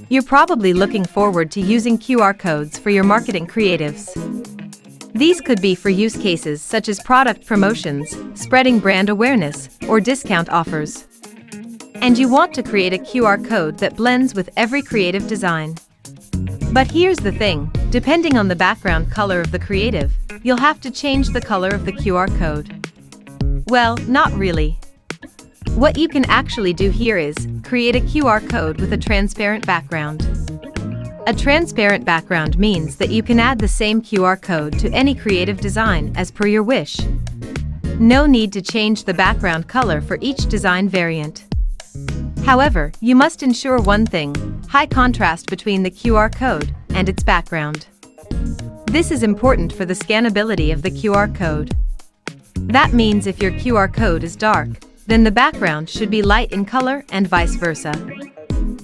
You're probably looking forward to using QR codes for your marketing creatives. These could be for use cases such as product promotions, spreading brand awareness, or discount offers. And you want to create a QR code that blends with every creative design. But here's the thing, depending on the background color of the creative, you'll have to change the color of the QR code. Well, not really. What you can actually do here is create a QR code with a transparent background. A transparent background means that you can add the same QR code to any creative design as per your wish. No need to change the background color for each design variant. However, you must ensure one thing: high contrast between the QR code and its background. This is important for the scannability of the QR code. That means if your QR code is dark, then the background should be light in color and vice versa.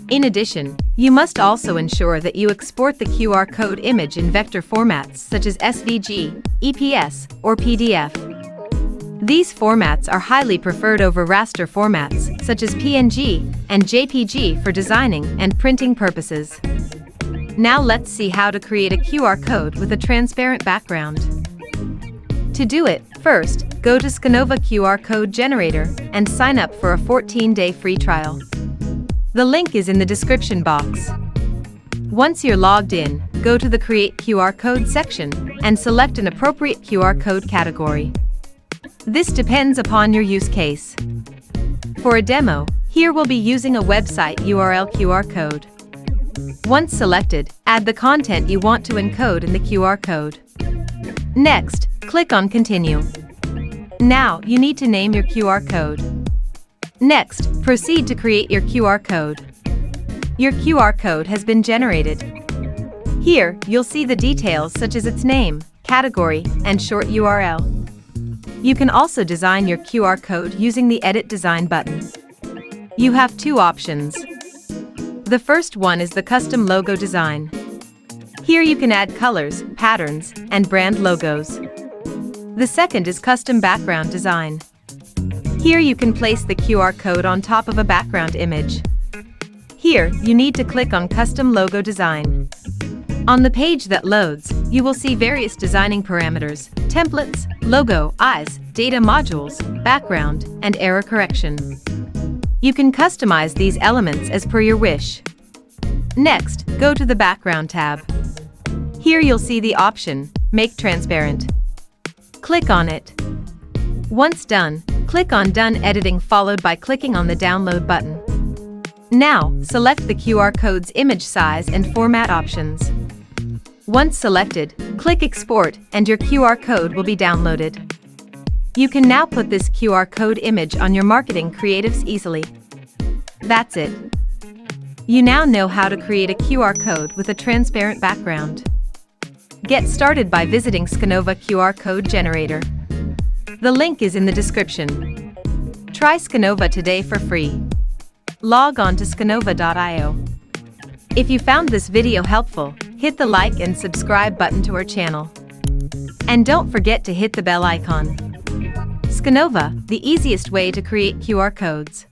In addition, you must also ensure that you export the QR code image in vector formats such as SVG, EPS, or PDF. These formats are highly preferred over raster formats such as PNG and JPG for designing and printing purposes. Now let's see how to create a QR code with a transparent background. To do it, first, go to Scanova QR code generator and sign up for a 14-day free trial. The link is in the description box. Once you're logged in, go to the Create QR Code section and select an appropriate QR code category. This depends upon your use case. For a demo, here we'll be using a website URL QR code. Once selected, add the content you want to encode in the QR code. Next, click on Continue. Now, you need to name your QR code. Next, proceed to create your QR code. Your QR code has been generated. Here, you'll see the details such as its name, category, and short URL. You can also design your QR code using the Edit Design button. You have two options. The first one is the custom logo design. Here you can add colors, patterns, and brand logos. The second is custom background design. Here you can place the QR code on top of a background image. Here, you need to click on Custom Logo Design. On the page that loads, you will see various designing parameters, templates, logo, eyes, data modules, background, and error correction. You can customize these elements as per your wish. Next, go to the Background tab. Here you'll see the option, Make Transparent. Click on it. Once done, click on Done Editing followed by clicking on the Download button. Now, select the QR code's image size and format options. Once selected, click Export and your QR code will be downloaded. You can now put this QR code image on your marketing creatives easily. That's it. You now know how to create a QR code with a transparent background. Get started by visiting Scanova QR code generator. The link is in the description. Try Scanova today for free. Log on to scanova.io. If you found this video helpful, hit the like and subscribe button to our channel. And don't forget to hit the bell icon. Scanova, the easiest way to create QR codes.